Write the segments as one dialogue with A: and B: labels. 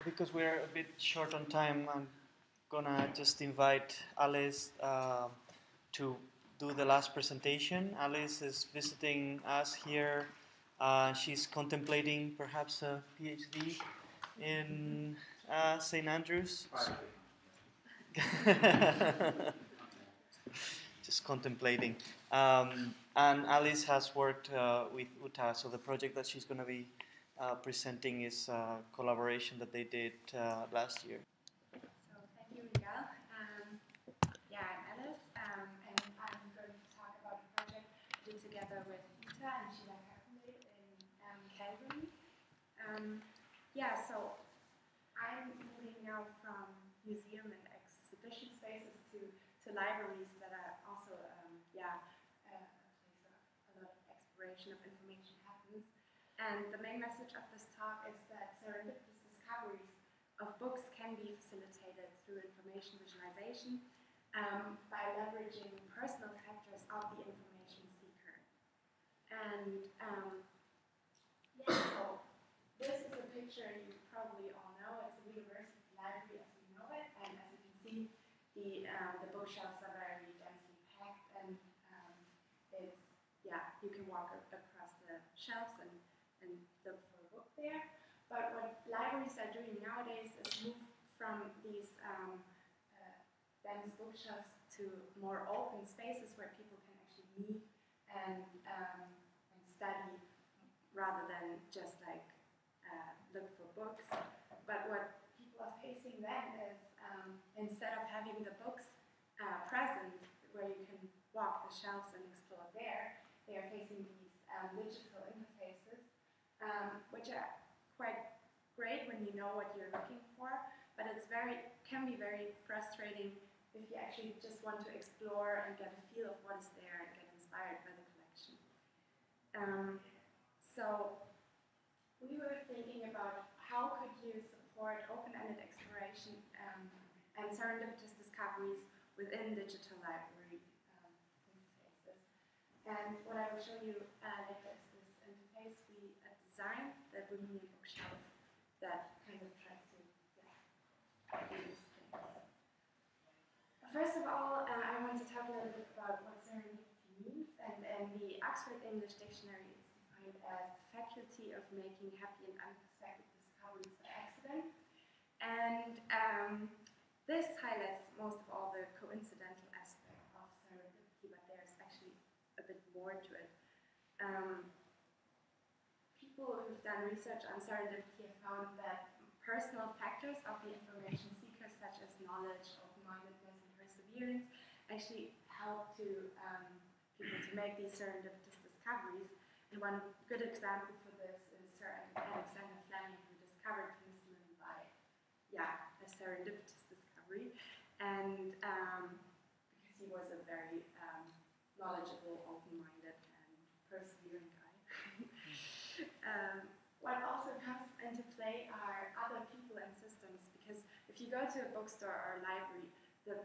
A: Because we're a bit short on time, I'm gonna just invite Alice to do the last presentation. Alice is visiting us here. She's contemplating perhaps a PhD in St. Andrews. Just contemplating. And Alice has worked with UTA, so the project that she's going to be presenting is a collaboration that they did last year.
B: So thank you, Miguel. Yeah, I'm Alice, and I'm going to talk about a project we did together with UTA and Sheila Carpenter in Calgary. Yeah, so I'm moving now from museum and exhibition spaces to libraries that are also, a place where a lot of exploration of information happens. And the main message of this talk is that serendipitous discoveries of books can be facilitated through information visualization by leveraging personal factors of the information seeker. And so this is a picture you probably all know. It's a university library as we know it, and as you can see, the bookshelves are very densely packed, and you can walk across the shelves and look for a book there. But what libraries are doing nowadays is move from these dense bookshelves to more open spaces where people can actually meet and study rather than just like look for books. But what people are facing then is instead of having the books present where you can walk the shelves and explore there, they are facing these digital interfaces, which are quite great when you know what you're looking for, but can be very frustrating if you actually just want to explore and get a feel of what is there and get inspired by the collection. So we were thinking about how could you support open-ended exploration and serendipitous discoveries within digital library interfaces. And what I will show you later is this interface we designed, the Bohemian bookshelf, that kind of tries to do these things. First of all, I want to talk a little bit about what serendipity means, and the Oxford English Dictionary is defined as the faculty of making happy and unexpected discoveries by accident. And this highlights most of all the coincidental aspect of serendipity, but there's actually a bit more to it. People who've done research on serendipity have found that personal factors of the information seeker, such as knowledge, open-mindedness, and perseverance, actually help to people to make these serendipitous discoveries. And one good example for this is Sir Alexander Fleming, who discovered penicillin by a serendipitous discovery, and because he was a very knowledgeable, open-minded, and persevering guy. What also comes into play are other people and systems, because if you go to a bookstore or a library,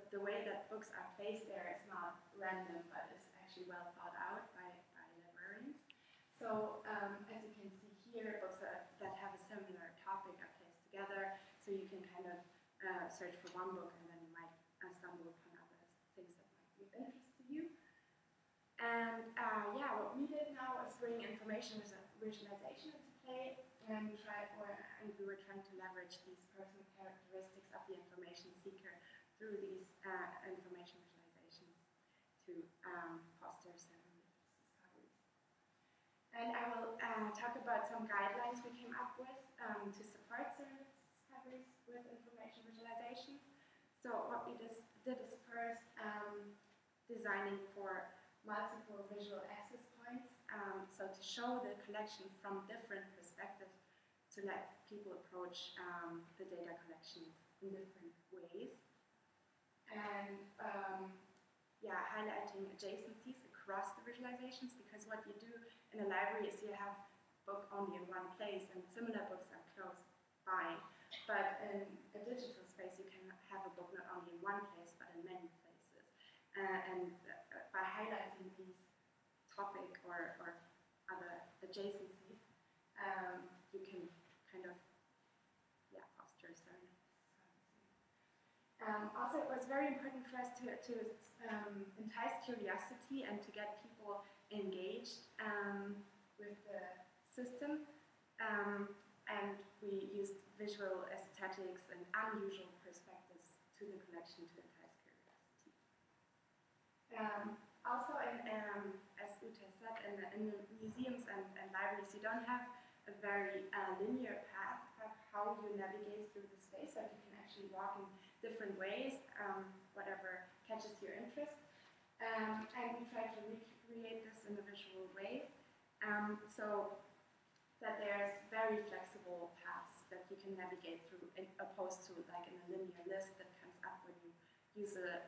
B: the way that books are placed there is not random, but is actually well thought out by librarians. So as you can see here, books that have a similar topic are placed together, so you can kind of search for one book and then you might stumble upon other things that might be of interest to you. And what we did now is bring information visualization into play, and we were trying to leverage these personal characteristics of the information seeker through these information visualizations to foster serendipitous discoveries. And I will talk about some guidelines we came up with to support serendipitous discoveries with information visualization. So what we did is first designing for multiple visual access points, so to show the collection from different perspectives, to let people approach the data collection in different ways. And highlighting adjacencies across the visualizations, because what you do in a library is you have a book only in one place and similar books are close by. But in a digital space you can have a book not only in one place but in many places. And by highlighting these topic or other adjacencies, you can kind of foster Also, it was very important for us to entice curiosity and to get people engaged with the system. And we used visual aesthetics and unusual perspectives to the collection to entice curiosity. Also, as Ute said, in the museums and libraries, you don't have a very linear path of how you navigate through the space, but you can actually walk in different ways, whatever catches your interest. And we try to recreate this in a visual way, so that there's very flexible paths that you can navigate through, opposed to like in a linear list that comes up when you use a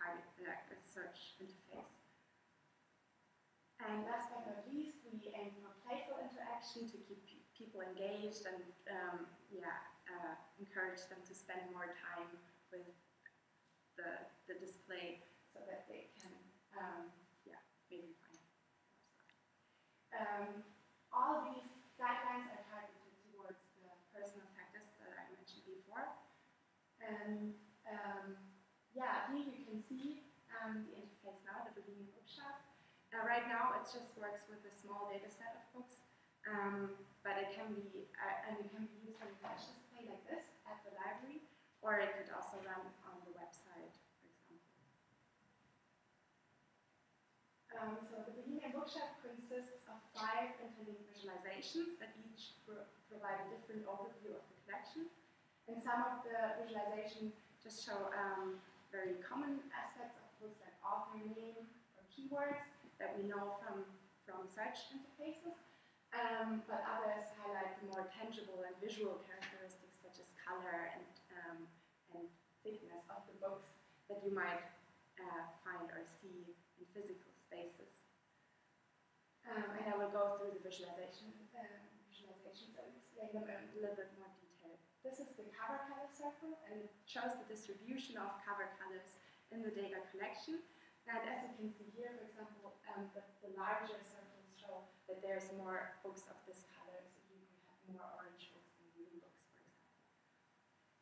B: a search interface. And last but not least, we aim for playful interaction to keep people engaged and encourage them to spend more time with the display so that they can maybe find more stuff. All these guidelines are targeted towards the personal factors that I mentioned before. And here you can see the interface now, the Bohemian bookshop. Right now, it just works with a small data set of books, but it can be used on a flash display like this at the library, or it could also run on the website, for example. So the Bohemian bookshop consists of 5 interlinked visualizations that each provide a different overview of the collection. And some of the visualizations just show very common aspects of books like author name or keywords that we know from search interfaces, but others highlight the more tangible and visual characteristics such as color and thickness of the books that you might find or see in physical spaces. And I will go through the visualizations and explain them in a little bit more detail. This is the cover color circle, and it shows the distribution of cover colors in the data collection. And as you can see here, for example, the larger circles show that there's more books of this color, so you can have more orange books than green books, for example.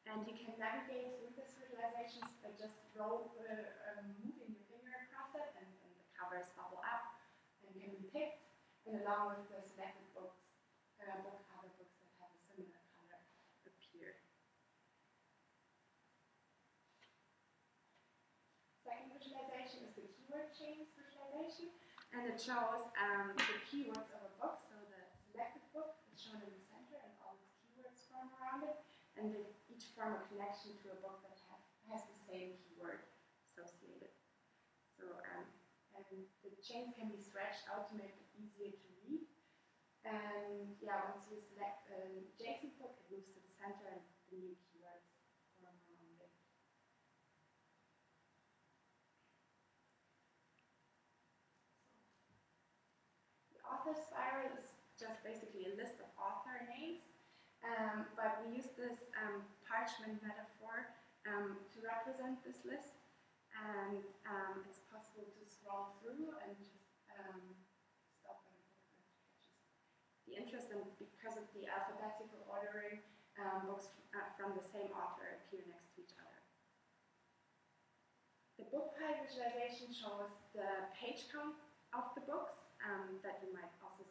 B: And you can navigate through these visualizations by just moving your finger across it, and the covers bubble up and can be picked, and along with the selected books, other books that have a similar color appear. Second visualization is the keyword chains visualization, and it shows the keywords of a book. So the selected book is shown in the center, and all its keywords form around it, and they each form a connection to a book that has the same keyword associated. So and the chains can be stretched out to make it easier to read. And once you select a adjacent book, it moves to the center, and the new keywords form around it. The author spiral is just basically a list of author names, but we use this parchment metaphor to represent this list, and it's possible to scroll through and just stop at a book that catches the interest, and because of the alphabetical ordering, books from the same author appear next to each other. The book pile visualization shows the page count of the books that you might also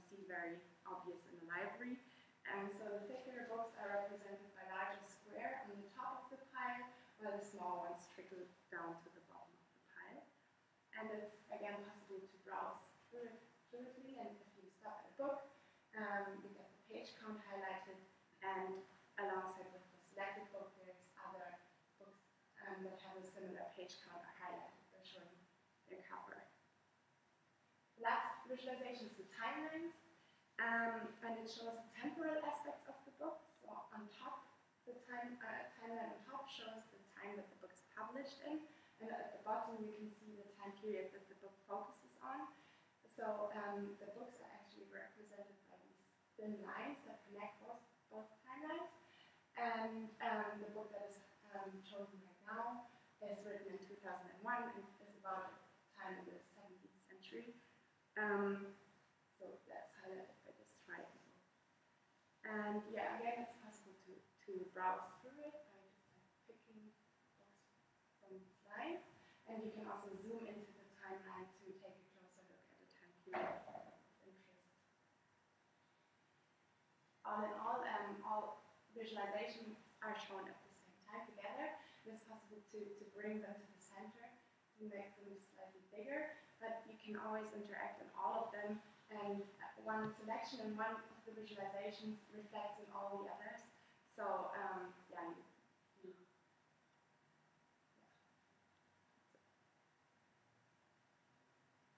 B: see very obvious in the library. And so the thicker books are represented by larger square on the top of the pile, while the small ones trickle down to the bottom of the pile. And it's again possible to browse fluidly, and if you stop at a book, you get the page count highlighted, and alongside with the selected book, there's other books that have a similar page count are highlighted by showing their cover. The last visualization is the timelines, and it shows the temporal aspects of the book. So on top, the timeline on top shows the time that the book is published in, and at the bottom you can see the time period that the book focuses on. So the books are actually represented by these thin lines that connect both timelines. And the book that is chosen right now is written in 2001 and is about a time in the 17th century. So that's highlighted by this triangle. And again, it's possible to browse through it by just picking different slides, and you can also zoom into the timeline to take a closer look at a time period of interest. All in all visualizations are shown at the same time together. It's possible to bring them to the center, to make them slightly bigger, but you can always interact in all of them, and one selection in one of the visualizations reflects in all the others. So yeah,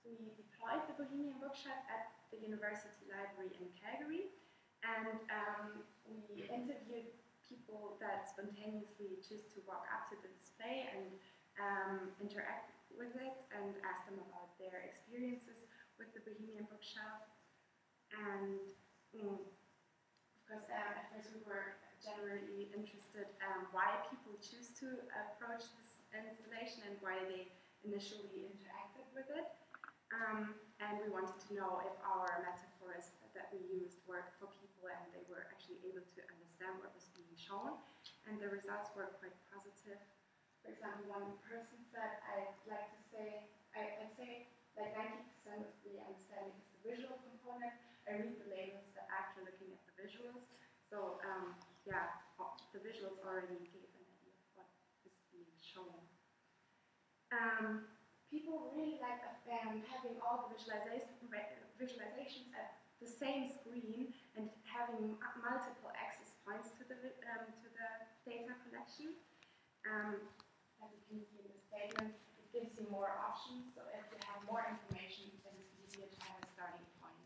B: we deployed the Bohemian Bookshelf at the University Library in Calgary, and we interviewed people that spontaneously choose to walk up to the display and interact with it and ask them about their experiences with the Bohemian Bookshelf. And of course, at first we were generally interested why people choose to approach this installation and why they initially interacted with it. And we wanted to know if our metaphors that we used worked for people and they were actually able to understand what was being shown. And the results were quite positive. For example, one person said, I'd say like 90% of the understanding is the visual component. I read the labels but after looking at the visuals. So yeah, the visuals already gave an idea of what is being shown. People really like having all the visualizations at the same screen and having multiple access points to the data collection. As you can see in the statement, it gives you more options. So if you have more information, it is easier to have a starting point.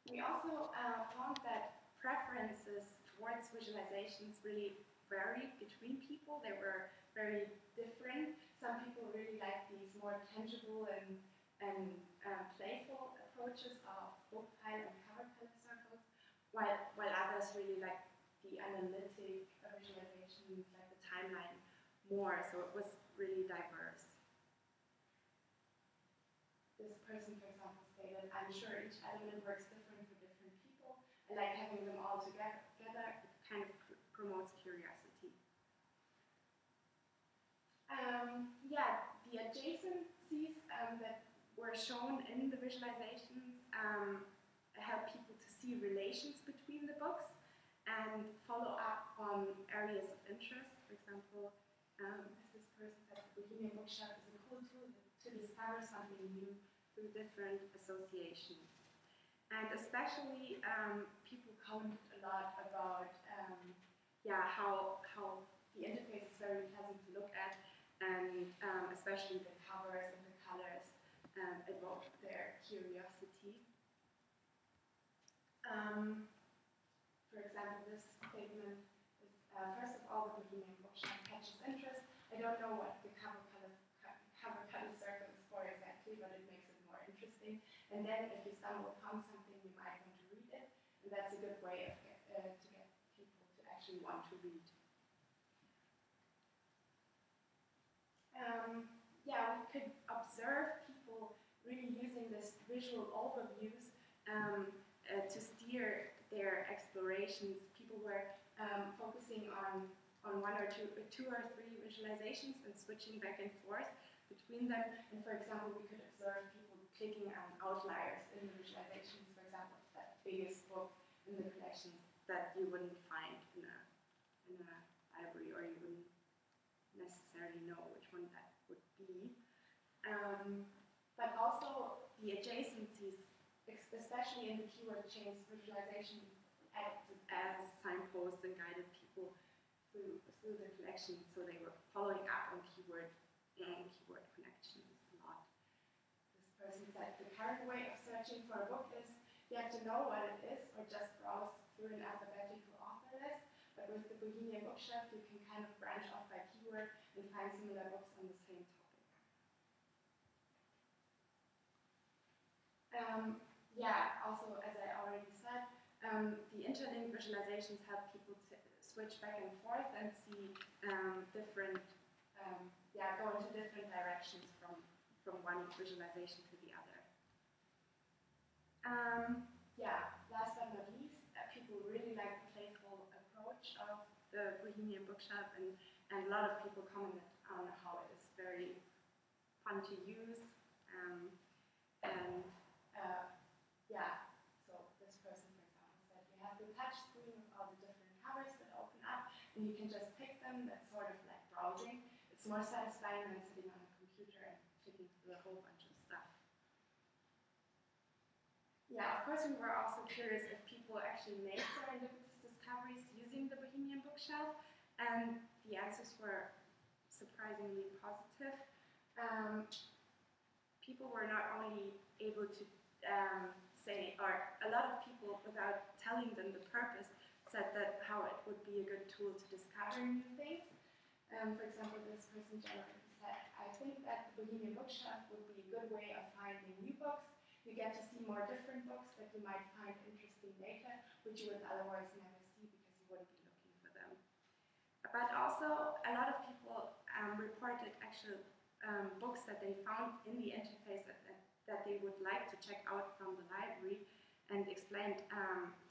B: We also found that preferences towards visualizations really varied between people. They were very different. Some people really like these more tangible and playful approaches of book pile and cover color circles, while others really like the analytic visualizations, like the timeline more. So it was really diverse. This person, for example, stated, I'm sure each element works different for different people. I like having them all together. It kind of promotes curiosity. Yeah, the adjacencies that were shown in the visualizations help people to see relations between the books and follow up on areas of interest. For example, as this person said, the Bohemian Bookshelf is a cool tool to discover something new through different associations. And especially people commented a lot about how the interface is very pleasant to look at, and especially the covers and the colors evoke their curiosity. For example, this statement is, first of all, the Bohemian Bookshelf catches interest. I don't know what the cover color circle is for exactly, but it makes it more interesting. And then if you stumble upon something, you might want to read it, and that's a good way to get people to actually want to read. Yeah, we could observe people really using this visual overviews to steer their explorations. People were focusing on one or two or three visualizations and switching back and forth between them. And for example, we could observe people clicking on outliers in the visualizations. For example, that biggest book in the collection that you wouldn't find in a library, or you wouldn't necessarily know which one that would be. But also the adjacencies, especially in the keyword chains, visualization acted as signposts and guided people through the collection, so they were following up on keyword connections a lot. This person said the current way of searching for a book is you have to know what it is or just browse through an alphabetical author list, but with the Bohemian Bookshelf you can kind of branch off by keyword and find similar books on the same topic. Yeah, also, as I already said, the interlinked visualizations help people to switch back and forth and see go into different directions from one visualization to the other. Yeah, last but not least, people really like the playful approach of the Bohemian bookshelf, and a lot of people commented on how it is very fun to use. Yeah, so this person, for example, said you have the touch screen with all the different covers that open up, and you can just pick them. That's sort of like browsing. It's more satisfying than sitting on a computer and clicking through a whole bunch of stuff. Yeah, of course, we were also curious if people actually made serendipitous discoveries using the Bohemian bookshelf, and the answers were surprisingly positive. People were not only able to say, or a lot of people, without telling them the purpose, said that how it would be a good tool to discover new things. For example, this person generally said, I think that the Bohemian bookshelf would be a good way of finding new books. You get to see more different books that you might find interesting later, which you would otherwise never see because you wouldn't be looking for them. But also, a lot of people reported actual books that they found in the interface that they would like to check out from the library, and explained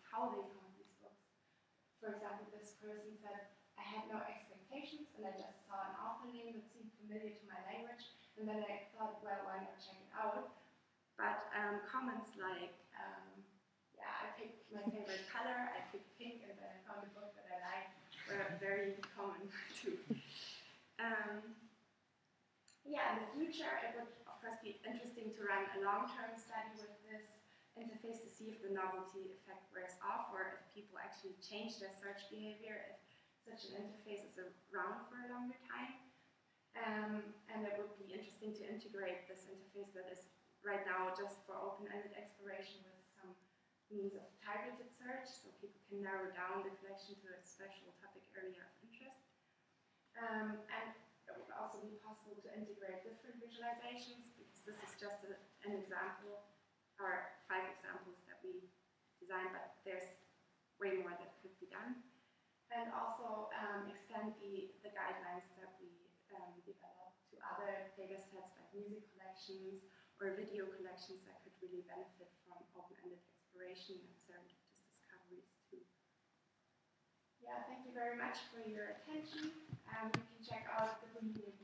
B: how they found these books. For example, this person said, I had no expectations, and I just saw an author name that seemed familiar to my language, and then I thought, well, why not check it out? But comments like, yeah, I picked my favorite color, I picked pink, and then I found a book that I liked, were very common too. Yeah, in the future, it would, of course, be interesting to run a long-term study with this interface to see if the novelty effect wears off, or if people actually change their search behavior, if such an interface is around for a longer time. And it would be interesting to integrate this interface that is right now just for open-ended exploration with some means of targeted search, so people can narrow down the collection to a special topic area of interest. And it would also be possible to integrate different visualizations, because this is just an example, or 5 examples that we designed, but there's way more that could be done. And also extend the guidelines that we developed to other data sets like music collections or video collections that could really benefit from open-ended exploration and serendipitous discoveries too. Yeah, thank you very much for your attention. You can check out the Bohemian